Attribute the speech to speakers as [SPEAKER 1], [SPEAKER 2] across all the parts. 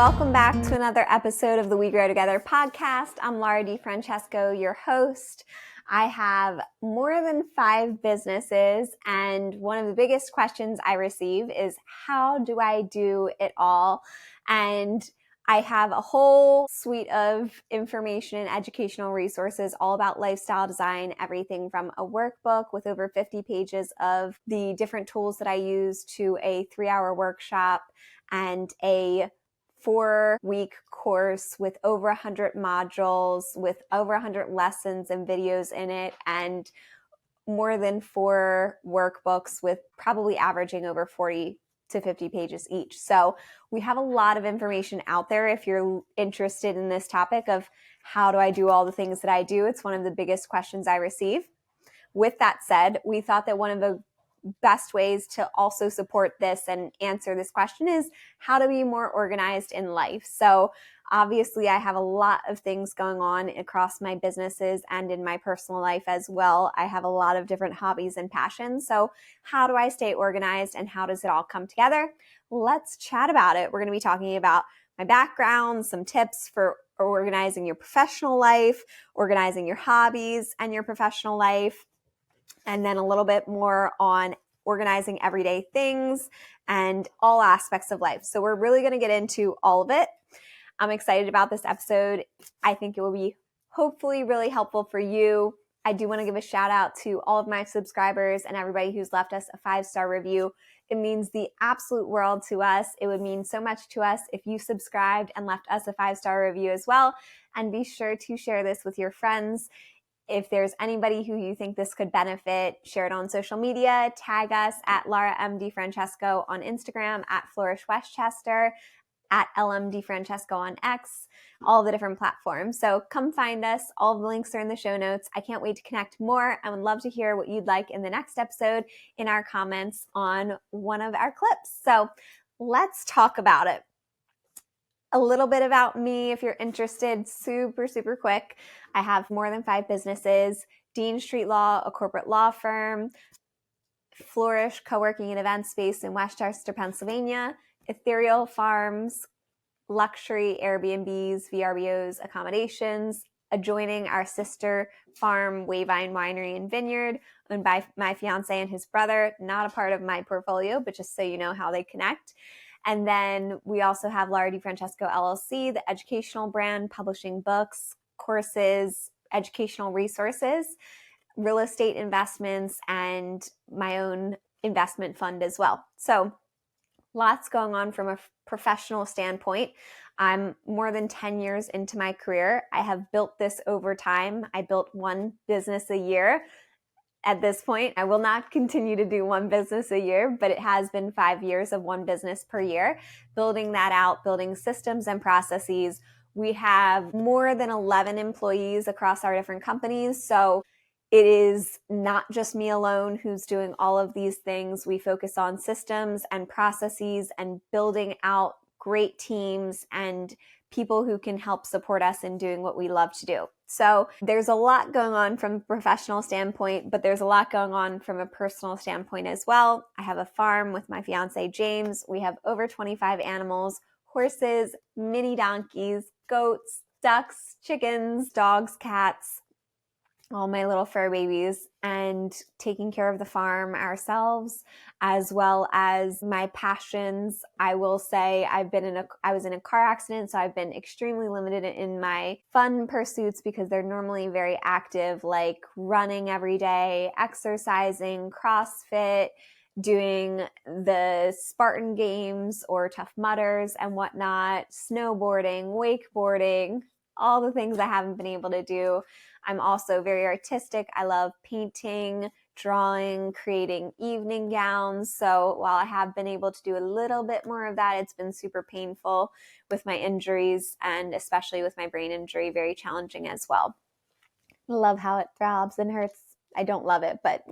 [SPEAKER 1] Welcome back to another episode of the We Grow Together podcast. I'm Laura DiFrancesco, your host. I have more than 5 businesses, and one of the biggest questions I receive is, how do I do it all? And I have a whole suite of information and educational resources all about lifestyle design, everything from a workbook with over 50 pages of the different tools that I use to a 3-hour workshop and a 4-week course with over 100 modules, with over 100 lessons and videos in it, and more than 4 workbooks with probably averaging over 40 to 50 pages each. So we have a lot of information out there if you're interested in this topic of how do I do all the things that I do. It's one of the biggest questions I receive. With that said, we thought that one of the best ways to also support this and answer this question is how to be more organized in life. So obviously I have a lot of things going on across my businesses and in my personal life as well. I have a lot of different hobbies and passions. So how do I stay organized and how does it all come together? Let's chat about it. We're going to be talking about my background, some tips for organizing your professional life, organizing your hobbies and your professional life, and then a little bit more on organizing everyday things and all aspects of life. So we're really going to get into all of it. I'm excited about this episode. I think it will be hopefully really helpful for you. I do want to give a shout out to all of my subscribers and everybody who's left us a 5-star review. It means the absolute world to us. It would mean so much to us if you subscribed and left us a 5-star review as well. And be sure to share this with your friends. If there's anybody who you think this could benefit, share it on social media. Tag us at Laura M. DiFrancesco on Instagram, at Flourish Westchester, at LM DiFrancesco on X, all the different platforms. So come find us. All the links are in the show notes. I can't wait to connect more. I would love to hear what you'd like in the next episode in our comments on one of our clips. So let's talk about it. A little bit about me, if you're interested, super quick. I have more than 5 businesses: Dean Street Law, a corporate law firm; Flourish, co-working and event space in Westchester, Pennsylvania; Ethereal Farms, luxury Airbnbs, VRBOs, accommodations, adjoining our sister farm, Wayvine Winery and Vineyard, owned by my fiance and his brother. Not a part of my portfolio, but just so you know how they connect. And then we also have Laura DiFrancesco LLC, the educational brand, publishing books, courses, educational resources, real estate investments, and my own investment fund as well. So lots going on from a professional standpoint. I'm more than 10 years into my career. I have built this over time. I built 1 business a year. At this point, I will not continue to do 1 business a year, but it has been 5 years of 1 business per year, building that out, building systems and processes. We have more than 11 employees across our different companies. So it is not just me alone who's doing all of these things. We focus on systems and processes and building out great teams and people who can help support us in doing what we love to do. So there's a lot going on from a professional standpoint, but there's a lot going on from a personal standpoint as well. I have a farm with my fiance, James. We have over 25 animals: horses, mini donkeys, goats, ducks, chickens, dogs, cats, all my little fur babies, and taking care of the farm ourselves, as well as my passions. I will say I was in a car accident, so I've been extremely limited in my fun pursuits because they're normally very active, like running every day, exercising, CrossFit, doing the Spartan games or Tough Mudders and whatnot, snowboarding, wakeboarding, all the things I haven't been able to do. I'm also very artistic. I love painting, drawing, creating evening gowns. So while I have been able to do a little bit more of that, it's been super painful with my injuries, and especially with my brain injury, very challenging as well. I love how it throbs and hurts. I don't love it, but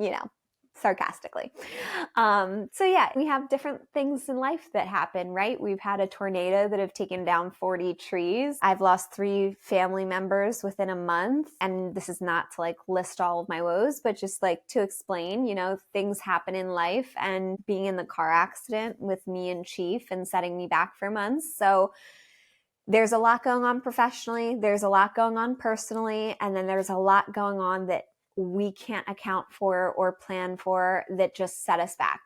[SPEAKER 1] sarcastically. So yeah, we have different things in life that happen, right? We've had a tornado that have taken down 40 trees. I've lost 3 family members within a month. And this is not to list all of my woes, but just to explain, things happen in life, and being in the car accident with me and Chief and setting me back for months. So there's a lot going on professionally, there's a lot going on personally, and then there's a lot going on that we can't account for or plan for that just set us back.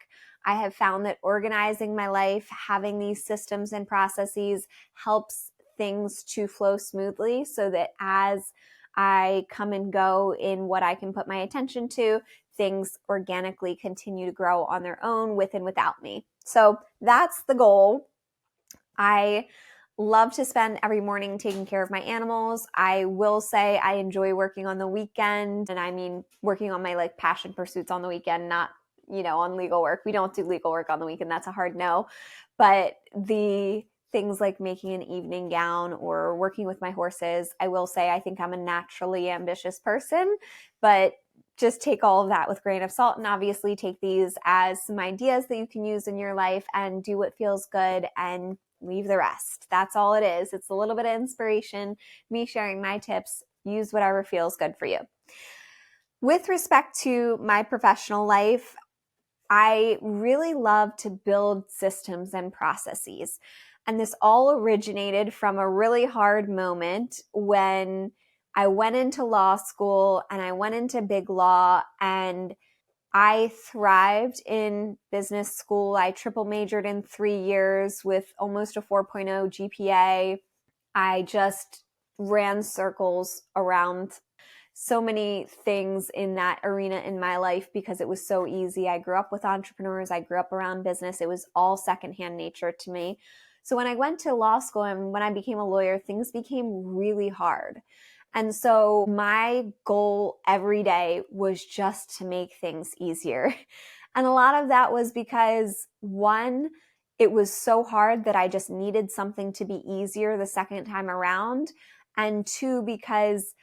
[SPEAKER 1] I have found that organizing my life, having these systems and processes helps things to flow smoothly so that as I come and go in what I can put my attention to, things organically continue to grow on their own with and without me. So that's the goal. I love to spend every morning taking care of my animals. I will say I enjoy working on the weekend, and I mean working on my passion pursuits on the weekend, not on legal work. We don't do legal work on the weekend. That's a hard no. But the things like making an evening gown or working with my horses, I will say I think I'm a naturally ambitious person, but just take all of that with a grain of salt, and obviously take these as some ideas that you can use in your life and do what feels good and leave the rest. That's all it is. It's a little bit of inspiration, me sharing my tips. Use whatever feels good for you. With respect to my professional life, I really love to build systems and processes. And this all originated from a really hard moment when I went into law school and I went into big law, and I thrived in business school. I triple majored in 3 years with almost a 4.0 GPA. I just ran circles around so many things in that arena in my life because it was so easy. I grew up with entrepreneurs. I grew up around business. It was all secondhand nature to me. So when I went to law school and when I became a lawyer, things became really hard. And so my goal every day was just to make things easier. And a lot of that was because, one, it was so hard that I just needed something to be easier the second time around. And two, because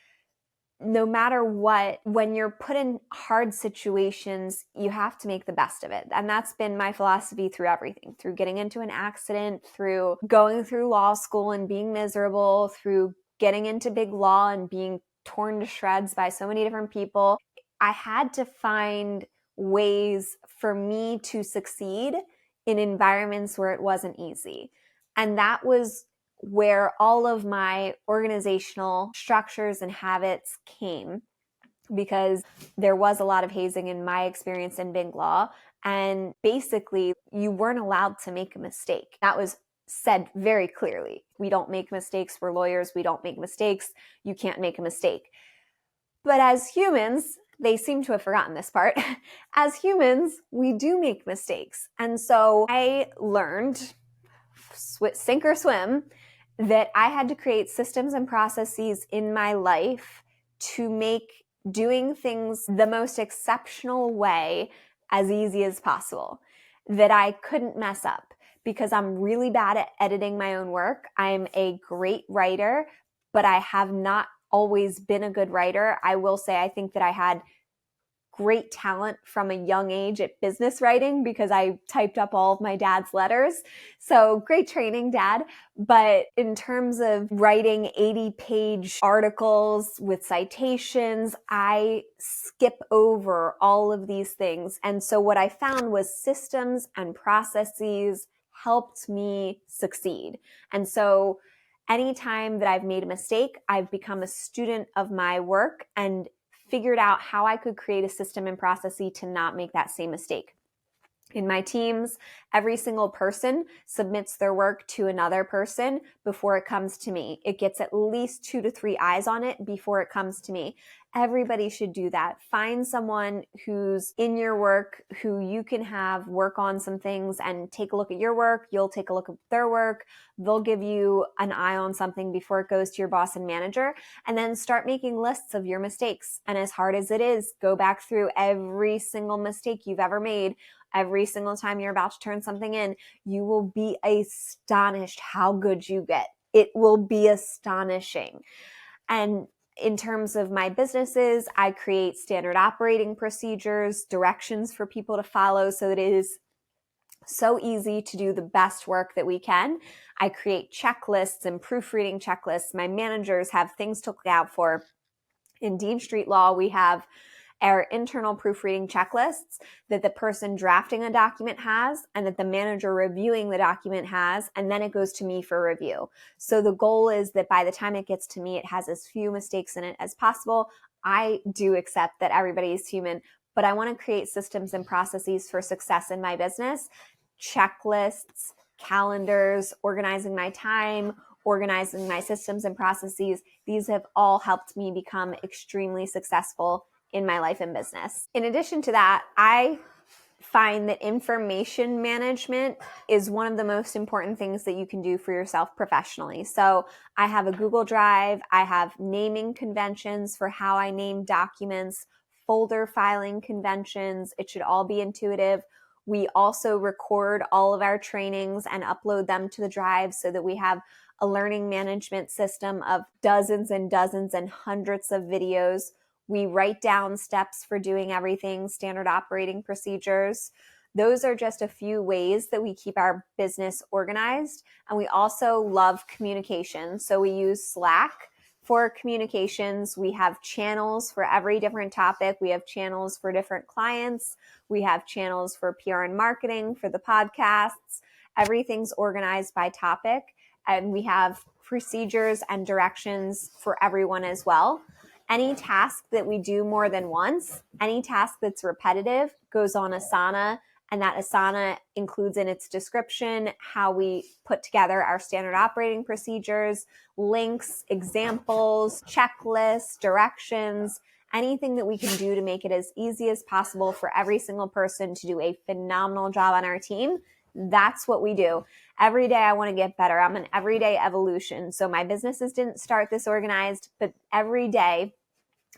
[SPEAKER 1] no matter what, when you're put in hard situations, you have to make the best of it. And that's been my philosophy through everything, through getting into an accident, through going through law school and being miserable, through getting into big law and being torn to shreds by so many different people. I had to find ways for me to succeed in environments where it wasn't easy. And that was where all of my organizational structures and habits came, because there was a lot of hazing in my experience in big law. And basically, you weren't allowed to make a mistake. That was said very clearly. We don't make mistakes. We're lawyers. We don't make mistakes. You can't make a mistake. But as humans, they seem to have forgotten this part. As humans, we do make mistakes. And so I learned, sink or swim, that I had to create systems and processes in my life to make doing things the most exceptional way as easy as possible, that I couldn't mess up, because I'm really bad at editing my own work. I'm a great writer, but I have not always been a good writer. I will say I think that I had great talent from a young age at business writing because I typed up all of my dad's letters. So great training, Dad. But in terms of writing 80-page articles with citations, I skip over all of these things. And so what I found was systems and processes helped me succeed. And so anytime that I've made a mistake, I've become a student of my work and figured out how I could create a system and process to not make that same mistake. In my teams, every single person submits their work to another person before it comes to me. It gets at least 2 to 3 eyes on it before it comes to me. Everybody should do that. Find someone who's in your work, who you can have work on some things and take a look at your work. You'll take a look at their work. They'll give you an eye on something before it goes to your boss and manager, and then start making lists of your mistakes. And as hard as it is, go back through every single mistake you've ever made. Every single time you're about to turn something in, you will be astonished how good you get. It will be astonishing. And in terms of my businesses, I create standard operating procedures, directions for people to follow so that it is so easy to do the best work that we can. I create checklists and proofreading checklists. My managers have things to look out for. In Dean Street Law, we have our internal proofreading checklists that the person drafting a document has and that the manager reviewing the document has, and then it goes to me for review. So the goal is that by the time it gets to me, it has as few mistakes in it as possible. I do accept that everybody is human, but I want to create systems and processes for success in my business. Checklists, calendars, organizing my time, organizing my systems and processes. These have all helped me become extremely successful in my life and business. In addition to that, I find that information management is one of the most important things that you can do for yourself professionally. So I have a Google Drive. I have naming conventions for how I name documents, folder filing conventions. It should all be intuitive. We also record all of our trainings and upload them to the Drive so that we have a learning management system of dozens and dozens and hundreds of videos. We write down steps for doing everything, standard operating procedures. Those are just a few ways that we keep our business organized. And we also love communication. So we use Slack for communications. We have channels for every different topic. We have channels for different clients. We have channels for PR and marketing, for the podcasts. Everything's organized by topic. And we have procedures and directions for everyone as well. Any task that we do more than once, any task that's repetitive goes on Asana, and that Asana includes in its description how we put together our standard operating procedures, links, examples, checklists, directions, anything that we can do to make it as easy as possible for every single person to do a phenomenal job on our team. That's what we do. Every day I want to get better. I'm an everyday evolution. So my businesses didn't start this organized, but every day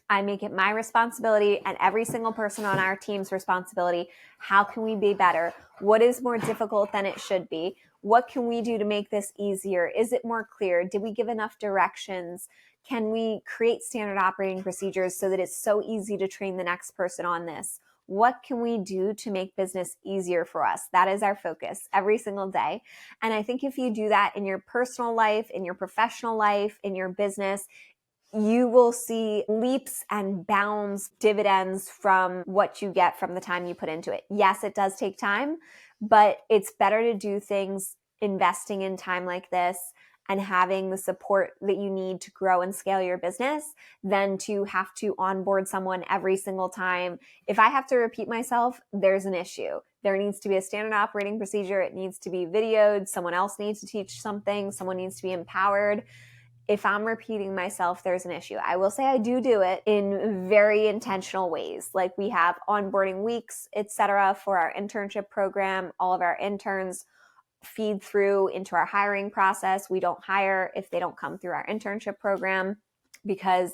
[SPEAKER 1] I make it my responsibility and every single person on our team's responsibility. How can we be better? What is more difficult than it should be? What can we do to make this easier? Is it more clear? Did we give enough directions? Can we create standard operating procedures so that it's so easy to train the next person on this? What can we do to make business easier for us? That is our focus every single day. And I think if you do that in your personal life, in your professional life, in your business, you will see leaps and bounds dividends from what you get from the time you put into it. Yes, it does take time, but it's better to do things investing in time like this and having the support that you need to grow and scale your business than to have to onboard someone every single time. If I have to repeat myself, there's an issue. There needs to be a standard operating procedure. It needs to be videoed. Someone else needs to teach something. Someone needs to be empowered. If I'm repeating myself, there's an issue. I will say I do it in very intentional ways. Like we have onboarding weeks, etc., for our internship program. All of our interns feed through into our hiring process. We don't hire if they don't come through our internship program because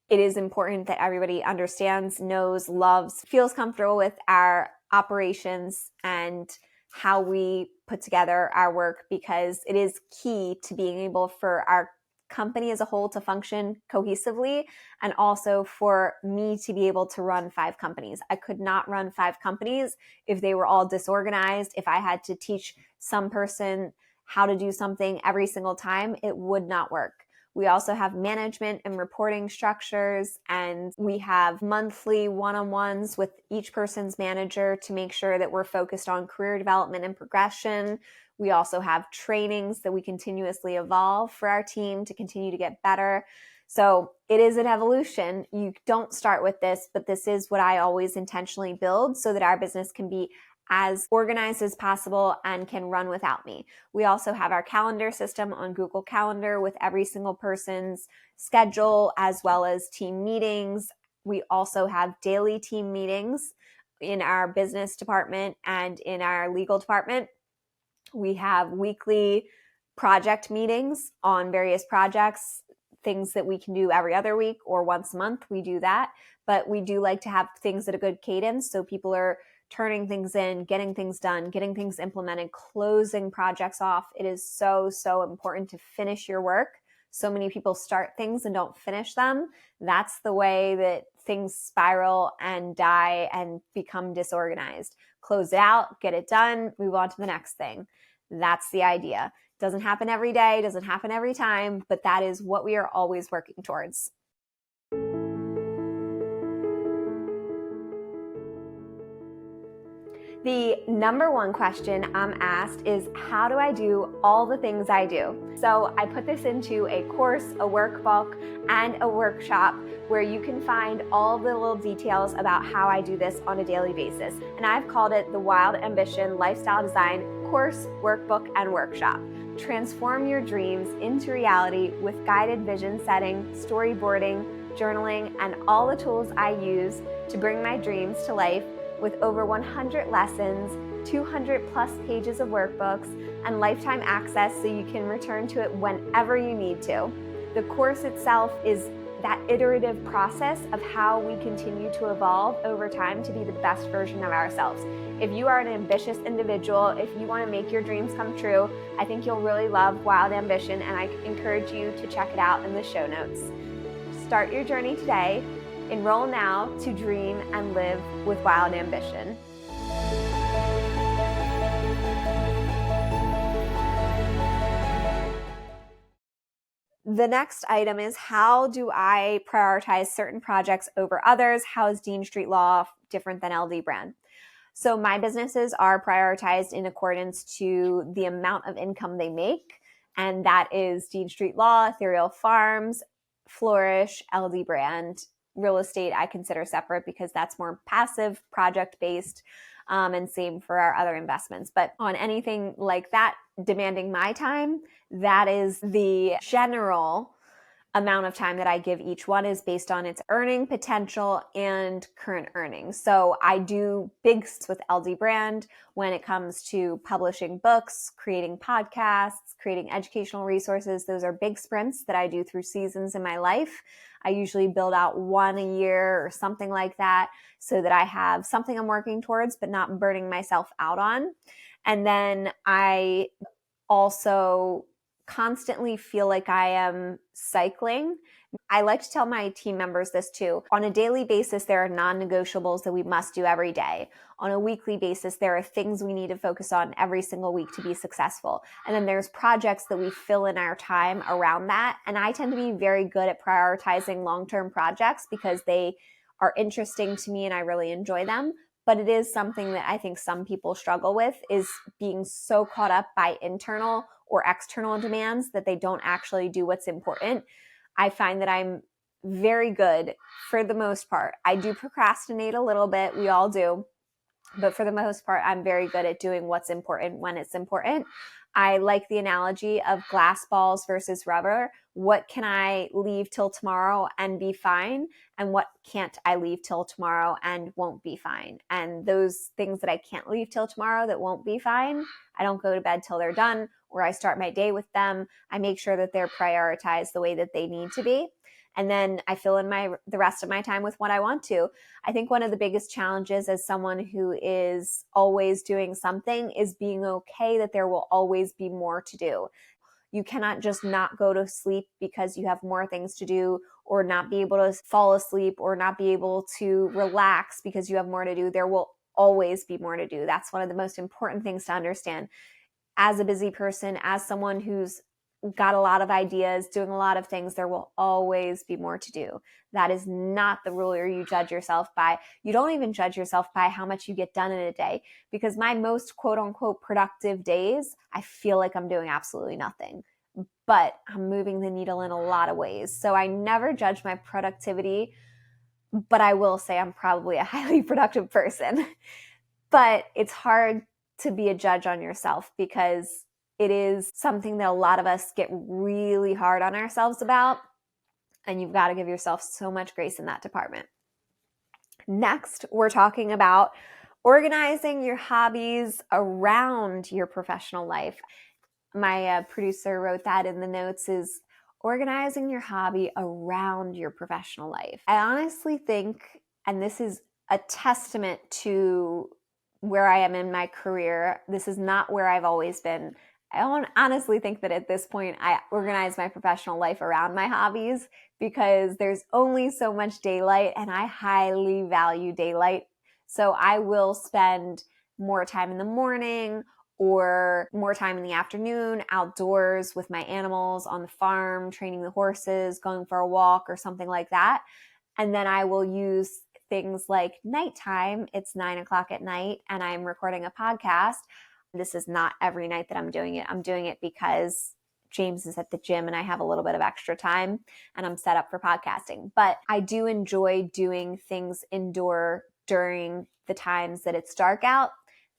[SPEAKER 1] it is important that everybody understands, knows, loves, feels comfortable with our operations and how we put together our work, because it is key to being able for our company as a whole to function cohesively, and also for me to be able to run 5 companies. I could not run 5 companies if they were all disorganized. If I had to teach some person how to do something every single time, it would not work. We also have management and reporting structures, and we have monthly one-on-ones with each person's manager to make sure that we're focused on career development and progression. We also have trainings that we continuously evolve for our team to continue to get better. So it is an evolution. You don't start with this, but this is what I always intentionally build so that our business can be as organized as possible and can run without me. We also have our calendar system on Google Calendar with every single person's schedule, as well as team meetings. We also have daily team meetings in our business department and in our legal department. We have weekly project meetings on various projects, things that we can do every other week or once a month. We do that, but we do like to have things at a good cadence so people are turning things in, getting things done, getting things implemented, closing projects off. It is so, so important to finish your work. So many people start things and don't finish them. That's the way that things spiral and die and become disorganized. Close it out, get it done, move on to the next thing. That's the idea. Doesn't happen every day, doesn't happen every time, but that is what we are always working towards. The number one question I'm asked is, how do I do all the things I do? So I put this into a course, a workbook, and a workshop where you can find all the little details about how I do this on a daily basis. And I've called it the Wild Ambition Lifestyle Design Course, Workbook, and Workshop. Transform your dreams into reality with guided vision setting, storyboarding, journaling, and all the tools I use to bring my dreams to life, with over 100 lessons, 200 plus pages of workbooks, and lifetime access so you can return to it whenever you need to. The course itself is that iterative process of how we continue to evolve over time to be the best version of ourselves. If you are an ambitious individual, if you want to make your dreams come true, I think you'll really love Wild Ambition, and I encourage you to check it out in the show notes. Start your journey today. Enroll now to dream and live with wild ambition. The next item is, how do I prioritize certain projects over others? How is Dean Street Law different than LD Brand? So my businesses are prioritized in accordance to the amount of income they make, and that is Dean Street Law, Ethereal Farms, Flourish, LD Brand. Real estate I consider separate because that's more passive, project-based, and same for our other investments. But on anything like that demanding my time, that is the general amount of time that I give each one, is based on its earning potential and current earnings. So I do big with LD Brand when it comes to publishing books, creating podcasts, creating educational resources. Those are big sprints that I do through seasons in my life. I usually build out one a year or something like that so that I have something I'm working towards but not burning myself out on. And then I also constantly feel like I am cycling. I like to tell my team members this too. On a daily basis, there are non-negotiables that we must do every day. On a weekly basis, there are things we need to focus on every single week to be successful. And then there's projects that we fill in our time around that. And I tend to be very good at prioritizing long-term projects because they are interesting to me and I really enjoy them. But it is something that I think some people struggle with, is being so caught up by internal or external demands that they don't actually do what's important. I find that I'm very good for the most part. I do procrastinate a little bit. We all do. But for the most part, I'm very good at doing what's important when it's important. I like the analogy of glass balls versus rubber. What can I leave till tomorrow and be fine? And what can't I leave till tomorrow and won't be fine? And those things that I can't leave till tomorrow that won't be fine, I don't go to bed till they're done, or I start my day with them. I make sure that they're prioritized the way that they need to be. And then I fill in the rest of my time with what I want to. I think one of the biggest challenges as someone who is always doing something is being okay that there will always be more to do. You cannot just not go to sleep because you have more things to do, or not be able to fall asleep, or not be able to relax because you have more to do. There will always be more to do. That's one of the most important things to understand. As a busy person, as someone who's got a lot of ideas, doing a lot of things, there will always be more to do. That is not the rule where you judge yourself by. You don't even judge yourself by how much you get done in a day, because my most quote unquote productive days, I feel like I'm doing absolutely nothing, but I'm moving the needle in a lot of ways. So I never judge my productivity, but I will say I'm probably a highly productive person. But it's hard to be a judge on yourself, because it is something that a lot of us get really hard on ourselves about, and you've got to give yourself so much grace in that department. Next, we're talking about organizing your hobbies around your professional life. My producer wrote that in the notes, is organizing your hobby around your professional life. I honestly think, and this is a testament to where I am in my career, this is not where I've always been. I honestly think that at this point, I organize my professional life around my hobbies, because there's only so much daylight, and I highly value daylight. So I will spend more time in the morning or more time in the afternoon outdoors with my animals on the farm, training the horses, going for a walk or something like that. And then I will use things like nighttime, it's 9 o'clock at night and I'm recording a podcast. This is not every night that I'm doing it. I'm doing it because James is at the gym and I have a little bit of extra time and I'm set up for podcasting. But I do enjoy doing things indoor during the times that it's dark out.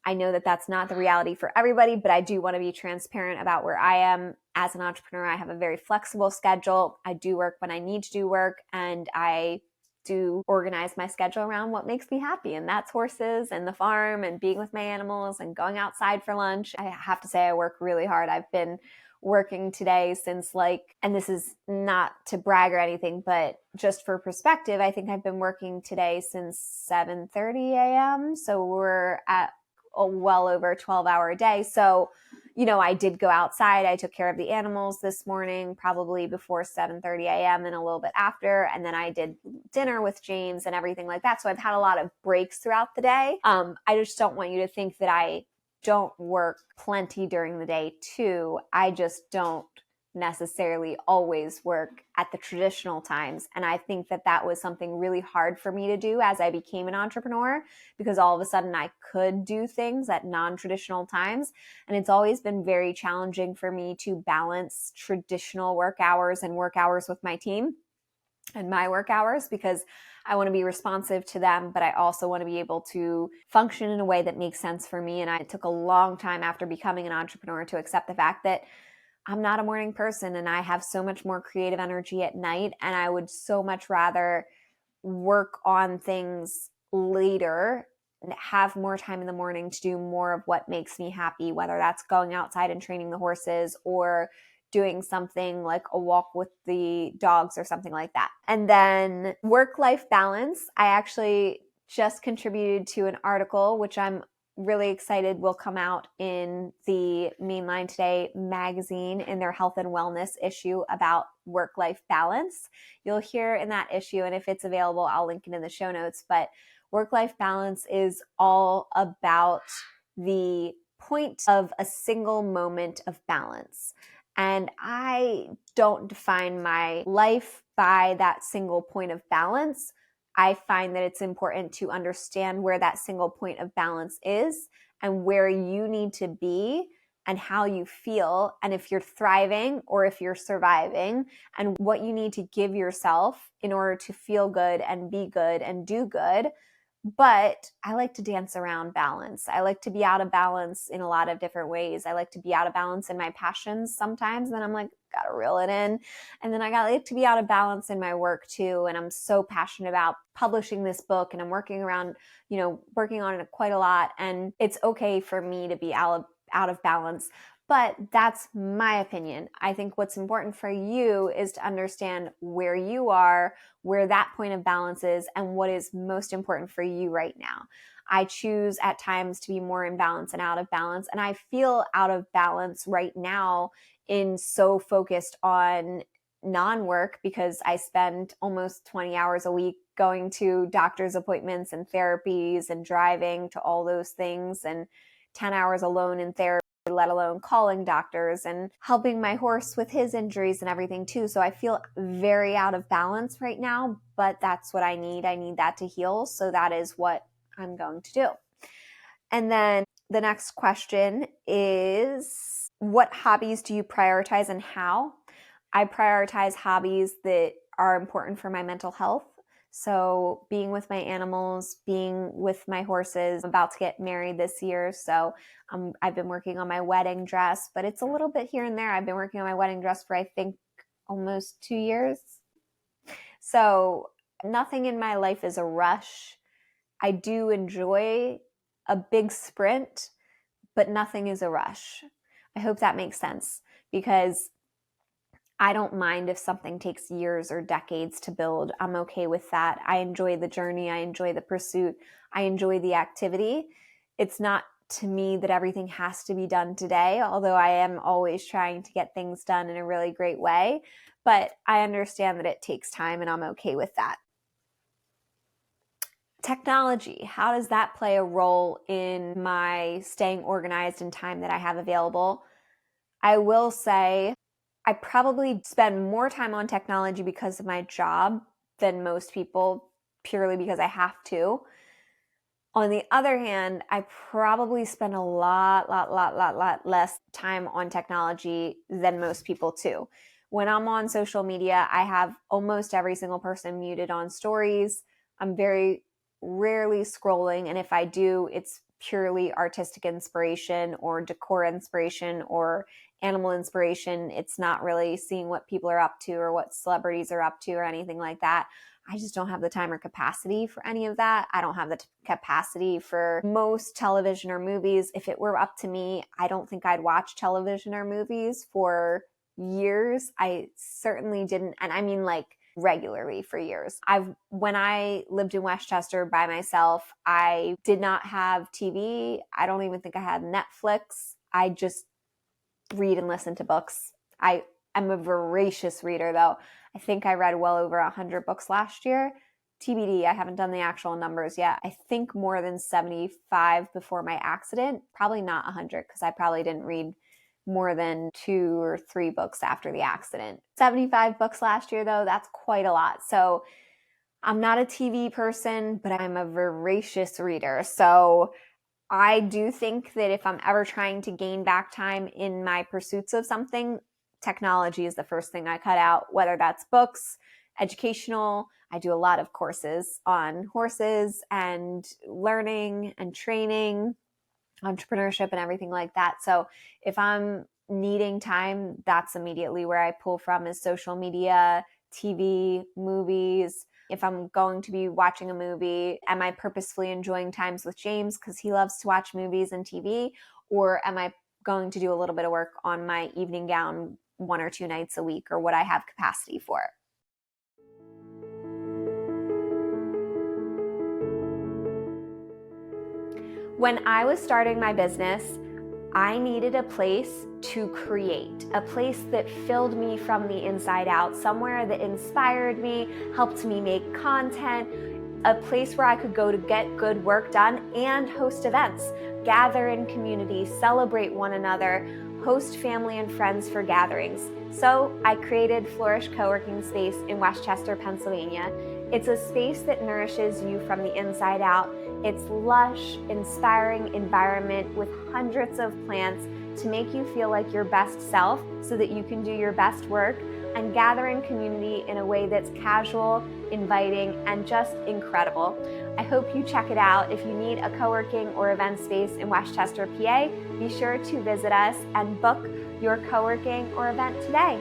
[SPEAKER 1] I know that that's not the reality for everybody, but I do want to be transparent about where I am. As an entrepreneur, I have a very flexible schedule. I do work when I need to do work, and I do organize my schedule around what makes me happy. And that's horses and the farm and being with my animals and going outside for lunch. I have to say I work really hard. I've been working today since and this is not to brag or anything, but just for perspective, I think I've been working today since 7:30 a.m. So we're at a well over 12-hour day. So, I did go outside. I took care of the animals this morning, probably before 7:30 a.m. and a little bit after. And then I did dinner with James and everything like that. So I've had a lot of breaks throughout the day. I just don't want you to think that I don't work plenty during the day too. I just don't necessarily always work at the traditional times. And I think that that was something really hard for me to do as I became an entrepreneur, because all of a sudden I could do things at non-traditional times. And it's always been very challenging for me to balance traditional work hours and work hours with my team and my work hours, because I want to be responsive to them, but I also want to be able to function in a way that makes sense for me. And it took a long time after becoming an entrepreneur to accept the fact that I'm not a morning person and I have so much more creative energy at night. And I would so much rather work on things later and have more time in the morning to do more of what makes me happy, whether that's going outside and training the horses or doing something like a walk with the dogs or something like that. And then work-life balance. I actually just contributed to an article, which I'm really excited will come out in the Mainline Today magazine in their health and wellness issue about work-life balance. You'll hear in that issue, and if it's available, I'll link it in the show notes, but work-life balance is all about the point of a single moment of balance. And I don't define my life by that single point of balance. I find that it's important to understand where that single point of balance is and where you need to be and how you feel, and if you're thriving or if you're surviving, and what you need to give yourself in order to feel good and be good and do good. But I like to dance around balance. I like to be out of balance in a lot of different ways. I like to be out of balance in my passions sometimes. And then I'm like, gotta reel it in. And then I like to be out of balance in my work too. And I'm so passionate about publishing this book, and I'm working on it quite a lot. And it's okay for me to be out of balance. But that's my opinion. I think what's important for you is to understand where you are, where that point of balance is, and what is most important for you right now. I choose at times to be more in balance and out of balance. And I feel out of balance right now in so focused on non-work, because I spend almost 20 hours a week going to doctor's appointments and therapies and driving to all those things, and 10 hours alone in therapy, let alone calling doctors and helping my horse with his injuries and everything too. So I feel very out of balance right now, but that's what I need. I need that to heal. So that is what I'm going to do. And then the next question is, what hobbies do you prioritize and how? I prioritize hobbies that are important for my mental health. So being with my animals, being with my horses. I'm about to get married this year, so I've been working on my wedding dress, but it's a little bit here and there. I've been working on my wedding dress for, I think, almost 2 years. So nothing in my life is a rush. I do enjoy a big sprint, but nothing is a rush. I hope that makes sense, because I don't mind if something takes years or decades to build. I'm okay with that. I enjoy the journey. I enjoy the pursuit. I enjoy the activity. It's not to me that everything has to be done today, although I am always trying to get things done in a really great way. But I understand that it takes time, and I'm okay with that. Technology, how does that play a role in my staying organized in time that I have available? I will say I probably spend more time on technology because of my job than most people purely because I have to. On the other hand, I probably spend a lot less time on technology than most people too. When I'm on social media, I have almost every single person muted on stories. I'm very rarely scrolling. And if I do, it's purely artistic inspiration or decor inspiration or animal inspiration. It's not really seeing what people are up to or what celebrities are up to or anything like that. I just don't have the time or capacity for any of that. I don't have the capacity for most television or movies. If it were up to me, I don't think I'd watch television or movies for years. I certainly didn't. And I mean like regularly for years. When I lived in Westchester by myself, I did not have TV. I don't even think I had Netflix. I just read and listen to books. I'm a voracious reader though. I think I read well over 100 books last year. TBD, I haven't done the actual numbers yet. I think more than 75 before my accident. Probably not 100 because I probably didn't read more than 2 or 3 books after the accident. 75 books last year though, that's quite a lot. So I'm not a TV person, but I'm a voracious reader. So I do think that if I'm ever trying to gain back time in my pursuits of something, technology is the first thing I cut out, whether that's books, educational. I do a lot of courses on horses and learning and training, entrepreneurship and everything like that. So if I'm needing time, that's immediately where I pull from is social media, TV, movies. If I'm going to be watching a movie, am I purposefully enjoying times with James because he loves to watch movies and TV? Or am I going to do a little bit of work on my evening gown 1 or 2 nights a week or what I have capacity for? When I was starting my business, I needed a place to create, a place that filled me from the inside out, somewhere that inspired me, helped me make content, a place where I could go to get good work done and host events, gather in community, celebrate one another, host family and friends for gatherings. So I created Flourish co-working space in Westchester, Pennsylvania. It's a space that nourishes you from the inside out. It's lush, inspiring environment with hundreds of plants to make you feel like your best self so that you can do your best work and gather in community in a way that's casual, inviting, and just incredible. I hope you check it out. If you need a co-working or event space in Westchester, PA, be sure to visit us and book your co-working or event today.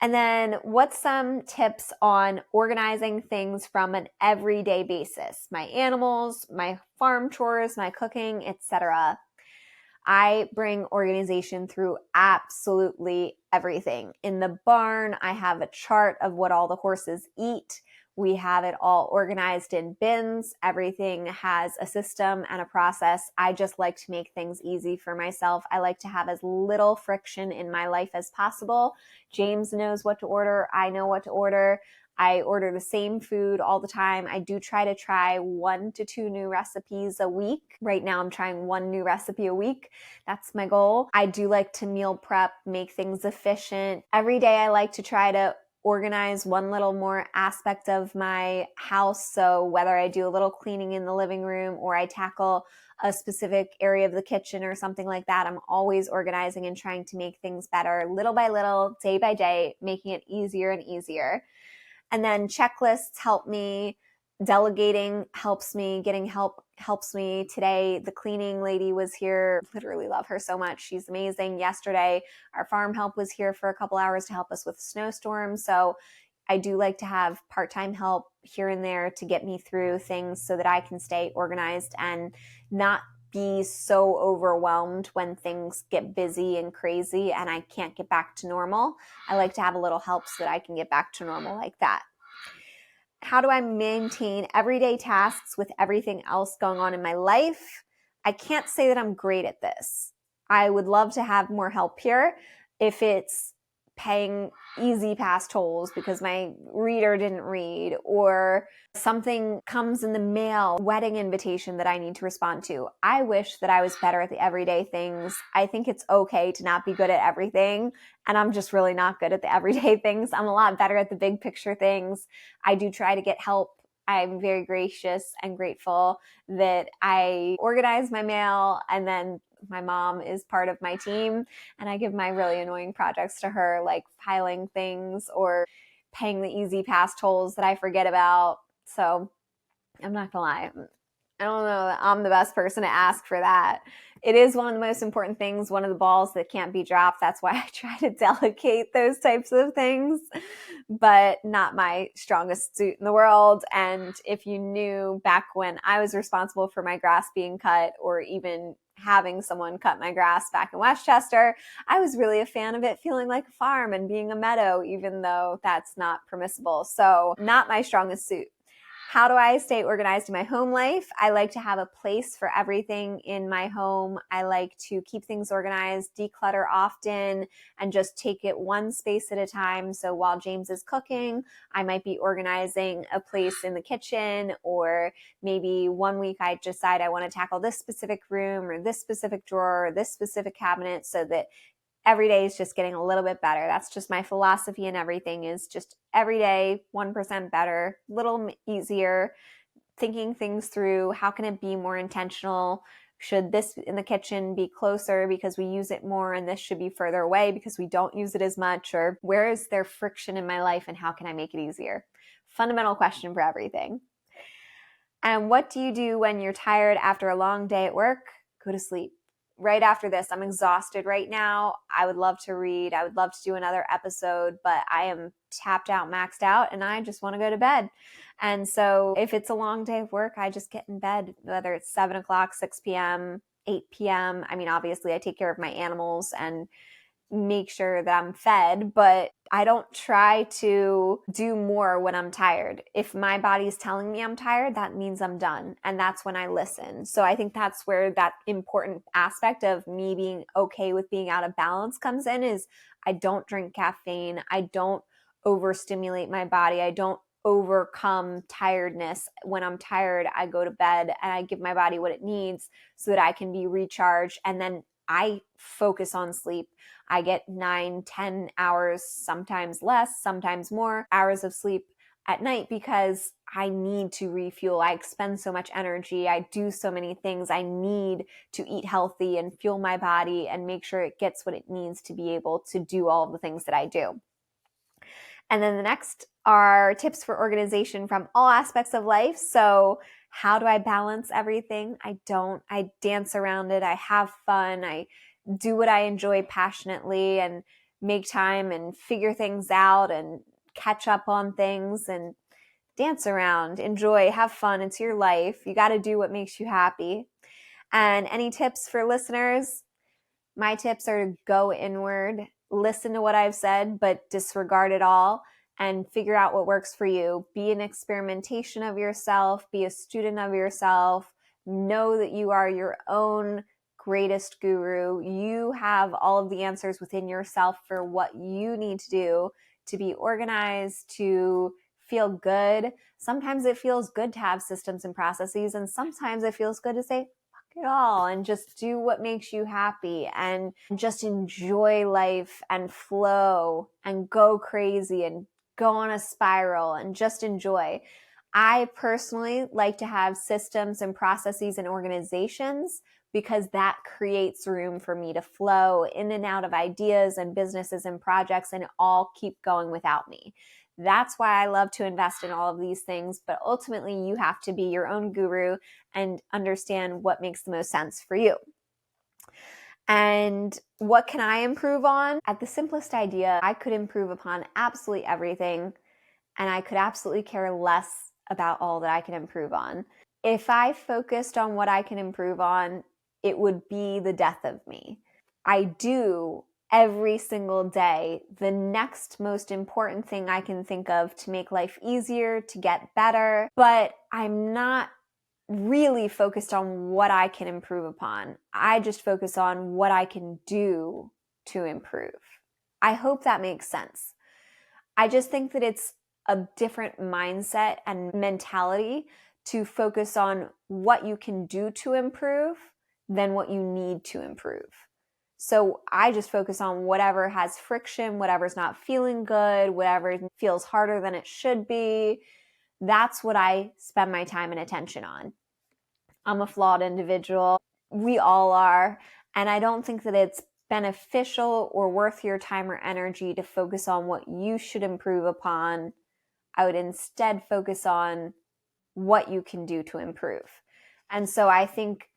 [SPEAKER 1] And then what's some tips on organizing things from an everyday basis? My animals, my farm chores, my cooking, etc. I bring organization through absolutely everything. In the barn, I have a chart of what all the horses eat. We have it all organized in bins. Everything has a system and a process. I just like to make things easy for myself. I like to have as little friction in my life as possible. James knows what to order. I know what to order. I order the same food all the time. I do try to try 1 to 2 new recipes a week. Right now I'm trying 1 new recipe a week. That's my goal. I do like to meal prep, make things efficient. Every day I like to try to organize one little more aspect of my house. So whether I do a little cleaning in the living room or I tackle a specific area of the kitchen or something like that, I'm always organizing and trying to make things better little by little, day by day, making it easier and easier. And then checklists help me. Delegating helps me. Getting help helps me. Today, the cleaning lady was here. Literally love her so much. She's amazing. Yesterday, our farm help was here for a couple hours to help us with a snowstorm. So I do like to have part-time help here and there to get me through things so that I can stay organized and not be so overwhelmed when things get busy and crazy and I can't get back to normal. I like to have a little help so that I can get back to normal like that. How do I maintain everyday tasks with everything else going on in my life? I can't say that I'm great at this. I would love to have more help here. If it's paying, easy past holes because my reader didn't read, or something comes in the mail, wedding invitation that I need to respond to. I wish that I was better at the everyday things. I think it's okay to not be good at everything, and I'm just really not good at the everyday things. I'm a lot better at the big picture things. I do try to get help. I'm very gracious and grateful that I organize my mail, and then my mom is part of my team, and I give my really annoying projects to her, like filing things or paying the easy past tolls that I forget about. So I'm not gonna lie, I don't know that I'm the best person to ask for that. It is one of the most important things, one of the balls that can't be dropped. That's why I try to delegate those types of things, but not my strongest suit in the world. And if you knew back when I was responsible for my grass being cut, or even having someone cut my grass back in Westchester, I was really a fan of it feeling like a farm and being a meadow, even though that's not permissible. So not my strongest suit. How do I stay organized in my home life? I like to have a place for everything in my home. I like to keep things organized, declutter often, and just take it one space at a time. So while James is cooking, I might be organizing a place in the kitchen, or maybe one week I decide I want to tackle this specific room or this specific drawer or this specific cabinet, so that every day is just getting a little bit better. That's just my philosophy, and everything is just every day 1% better, a little easier, thinking things through. How can it be more intentional? Should this in the kitchen be closer because we use it more, and this should be further away because we don't use it as much? Or where is there friction in my life, and how can I make it easier? Fundamental question for everything. And what do you do when you're tired after a long day at work? Go to sleep. Right after this, I'm exhausted right now. I would love to read. I would love to do another episode, but I am tapped out, maxed out, and I just want to go to bed. And so if it's a long day of work, I just get in bed, whether it's 7 o'clock, 6 p.m., 8 p.m. I mean, obviously I take care of my animals and make sure that I'm fed, but I don't try to do more when I'm tired. If my body's telling me I'm tired, that means I'm done. And that's when I listen. So I think that's where that important aspect of me being okay with being out of balance comes in, is I don't drink caffeine. I don't overstimulate my body. I don't overcome tiredness. When I'm tired, I go to bed and I give my body what it needs so that I can be recharged. And then I focus on sleep. I get 9, 10 hours, sometimes less, sometimes more hours of sleep at night, because I need to refuel. I expend so much energy. I do so many things. I need to eat healthy and fuel my body and make sure it gets what it needs to be able to do all of the things that I do. And then the next are tips for organization from all aspects of life. So how do I balance everything? I dance around it. I have fun. I do what I enjoy passionately and make time and figure things out and catch up on things and dance around, enjoy, have fun. It's your life. You got to do what makes you happy. And any tips for listeners? My tips are to go inward, listen to what I've said, but disregard it all and figure out what works for you. Be an experimentation of yourself, be a student of yourself. Know that you are your own greatest guru. You have all of the answers within yourself for what you need to do to be organized, to feel good. Sometimes it feels good to have systems and processes, and sometimes it feels good to say, it all and just do what makes you happy and just enjoy life and flow and go crazy and go on a spiral and just enjoy. I personally like to have systems and processes and organizations because that creates room for me to flow in and out of ideas and businesses and projects and all keep going without me. That's why I love to invest in all of these things, but ultimately you have to be your own guru and understand what makes the most sense for you. And what can I improve on? At the simplest idea, I could improve upon absolutely everything, and I could absolutely care less about all that I can improve on. If I focused on what I can improve on, it would be the death of me. I do every single day the next most important thing I can think of to make life easier, to get better, but I'm not really focused on what I can improve upon. I just focus on what I can do to improve. I hope that makes sense. I just think that it's a different mindset and mentality to focus on what you can do to improve than what you need to improve. So I just focus on whatever has friction, whatever's not feeling good, whatever feels harder than it should be. That's what I spend my time and attention on. I'm a flawed individual. We all are. And I don't think that it's beneficial or worth your time or energy to focus on what you should improve upon. I would instead focus on what you can do to improve. And so I think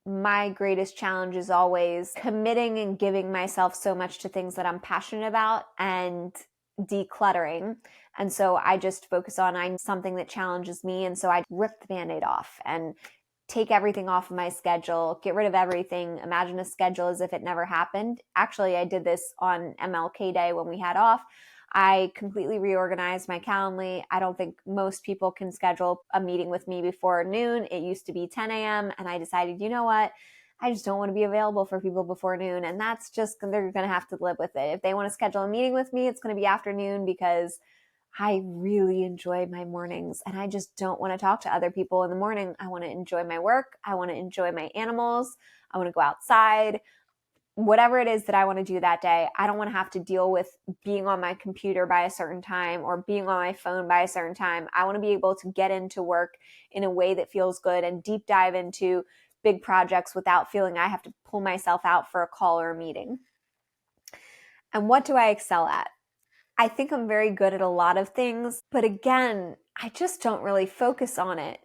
[SPEAKER 1] my greatest challenge is always committing and giving myself so much to things that I'm passionate about and decluttering. And so I just focus on something that challenges me. And so I rip the Band-Aid off and take everything off of my schedule, get rid of everything, imagine a schedule as if it never happened. Actually, I did this on MLK Day when we had off. I completely reorganized my Calendly. I don't think most people can schedule a meeting with me before noon. It used to be 10 a.m. and I decided, you know what? I just don't want to be available for people before noon. And that's just, they're going to have to live with it. If they want to schedule a meeting with me, it's going to be afternoon because I really enjoy my mornings and I just don't want to talk to other people in the morning. I want to enjoy my work. I want to enjoy my animals. I want to go outside. Whatever it is that I want to do that day, I don't want to have to deal with being on my computer by a certain time or being on my phone by a certain time. I want to be able to get into work in a way that feels good and deep dive into big projects without feeling I have to pull myself out for a call or a meeting. And what do I excel at? I think I'm very good at a lot of things, but again, I just don't really focus on it.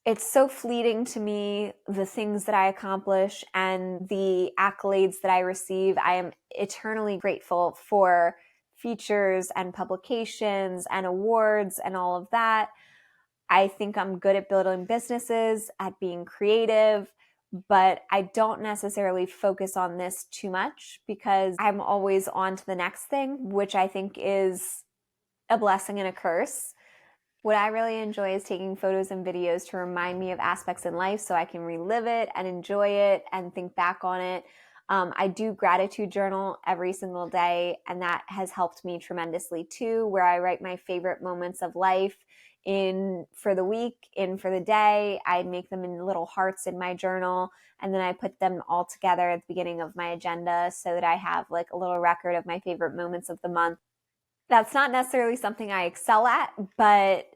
[SPEAKER 1] It's so fleeting to me, the things that I accomplish and the accolades that I receive. I am eternally grateful for features and publications and awards and all of that. I think I'm good at building businesses, at being creative, but I don't necessarily focus on this too much because I'm always on to the next thing, which I think is a blessing and a curse. What I really enjoy is taking photos and videos to remind me of aspects in life so I can relive it and enjoy it and think back on it. I do gratitude journal every single day, and that has helped me tremendously too, where I write my favorite moments of life in for the week, in for the day. I make them in little hearts in my journal, and then I put them all together at the beginning of my agenda so that I have like a little record of my favorite moments of the month. That's not necessarily something I excel at, but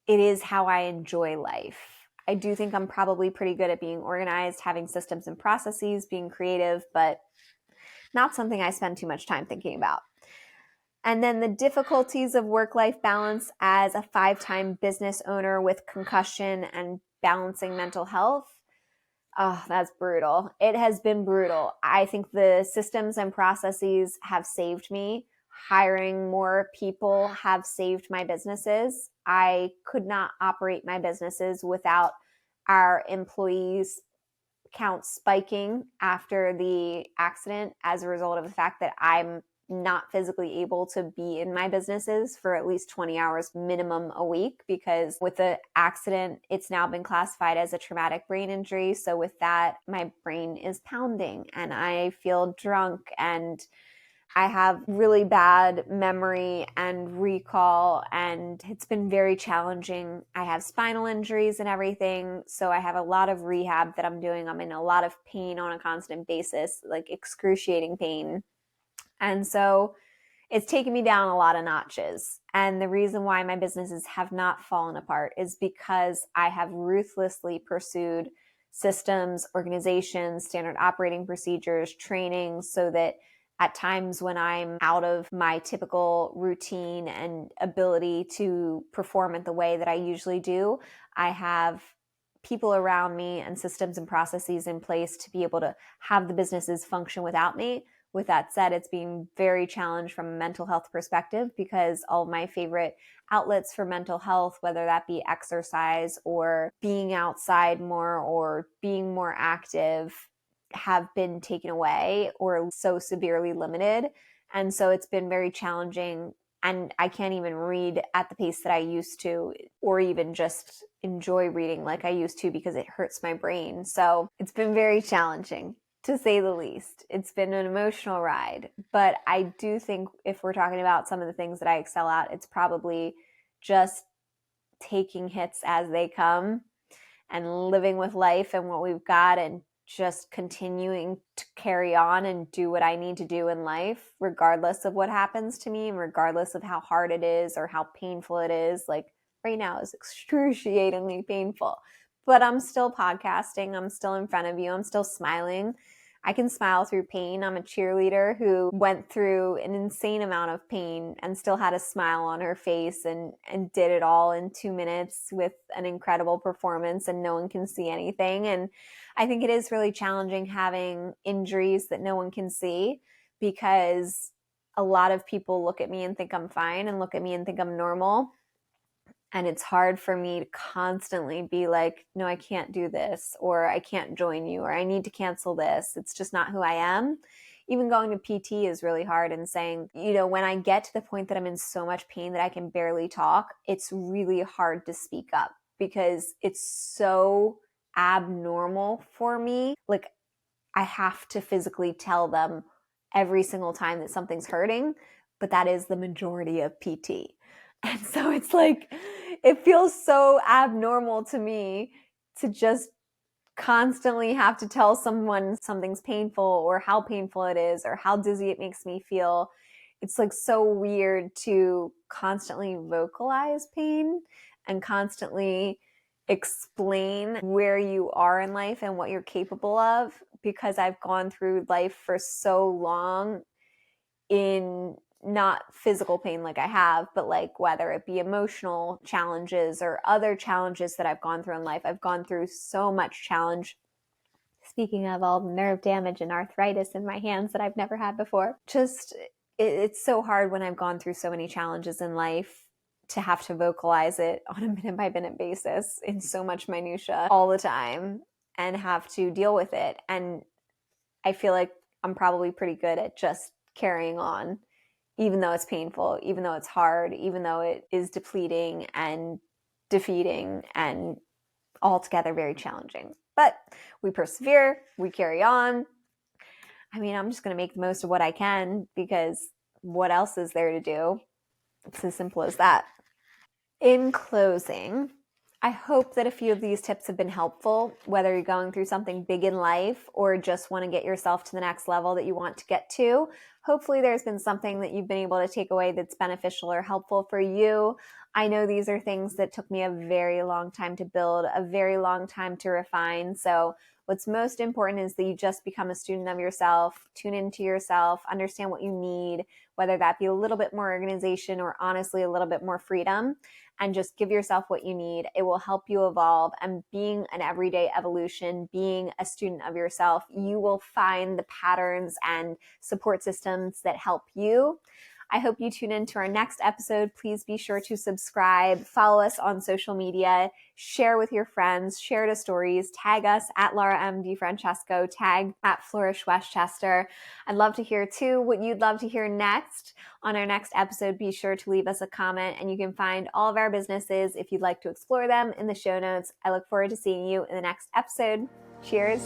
[SPEAKER 1] it is how I enjoy life. I do think I'm probably pretty good at being organized, having systems and processes, being creative, but not something I spend too much time thinking about. And then the difficulties of work-life balance as a 5-time business owner with concussion and balancing mental health. Oh, that's brutal. It has been brutal. I think the systems and processes have saved me. Hiring more people have saved my businesses. I could not operate my businesses without our employees' count spiking after the accident as a result of the fact that I'm not physically able to be in my businesses for at least 20 hours minimum a week, because with the accident, it's now been classified as a traumatic brain injury. So with that, my brain is pounding and I feel drunk and I have really bad memory and recall, and it's been very challenging. I have spinal injuries and everything, so I have a lot of rehab that I'm doing. I'm in a lot of pain on a constant basis, like excruciating pain. And so it's taken me down a lot of notches. And the reason why my businesses have not fallen apart is because I have ruthlessly pursued systems, organizations, standard operating procedures, training, so that at times when I'm out of my typical routine and ability to perform it the way that I usually do, I have people around me and systems and processes in place to be able to have the businesses function without me. With that said, it's been very challenged from a mental health perspective because all of my favorite outlets for mental health, whether that be exercise or being outside more or being more active, have been taken away or so severely limited. And so it's been very challenging, and I can't even read at the pace that I used to, or even just enjoy reading like I used to, because it hurts my brain. So it's been very challenging, to say the least. It's been an emotional ride, but I do think if we're talking about some of the things that I excel at, it's probably just taking hits as they come and living with life and what we've got and just continuing to carry on and do what I need to do in life, regardless of what happens to me and regardless of how hard it is or how painful it is. Like right now is excruciatingly painful, but I'm still podcasting. I'm still in front of you. I'm still smiling. I can smile through pain. I'm a cheerleader who went through an insane amount of pain and still had a smile on her face and did it all in 2 minutes with an incredible performance, and no one can see anything. And I think it is really challenging having injuries that no one can see, because a lot of people look at me and think I'm fine and look at me and think I'm normal. And it's hard for me to constantly be like, no, I can't do this, or I can't join you, or I need to cancel this. It's just not who I am. Even going to PT is really hard, and saying, when I get to the point that I'm in so much pain that I can barely talk, it's really hard to speak up because it's so abnormal for me. Like I have to physically tell them every single time that something's hurting, but that is the majority of PT. And so it's like, it feels so abnormal to me to just constantly have to tell someone something's painful or how painful it is or how dizzy it makes me feel. It's like so weird to constantly vocalize pain and constantly explain where you are in life and what you're capable of, because I've gone through life for so long in not physical pain like I have, but like whether it be emotional challenges or other challenges that I've gone through in life. I've gone through so much challenge. Speaking of all the nerve damage and arthritis in my hands that I've never had before. It's so hard when I've gone through so many challenges in life to have to vocalize it on a minute by minute basis in so much minutia all the time and have to deal with it. And I feel like I'm probably pretty good at just carrying on, even though it's painful, even though it's hard, even though it is depleting and defeating and altogether very challenging. But we persevere, we carry on. I mean, I'm just going to make the most of what I can, because what else is there to do? It's as simple as that. In closing, I hope that a few of these tips have been helpful, whether you're going through something big in life or just want to get yourself to the next level that you want to get to. Hopefully there's been something that you've been able to take away that's beneficial or helpful for you. I know these are things that took me a very long time to build, a very long time to refine. So what's most important is that you just become a student of yourself, tune into yourself, understand what you need, whether that be a little bit more organization or honestly a little bit more freedom, and just give yourself what you need. It will help you evolve. And being an everyday evolution, being a student of yourself, you will find the patterns and support systems that help you. I hope you tune in to our next episode. Please be sure to subscribe, follow us on social media, share with your friends, share to stories, tag us at Laura M. DiFrancesco, tag at Flourish Westchester. I'd love to hear too what you'd love to hear next. On our next episode, be sure to leave us a comment, and you can find all of our businesses if you'd like to explore them in the show notes. I look forward to seeing you in the next episode. Cheers.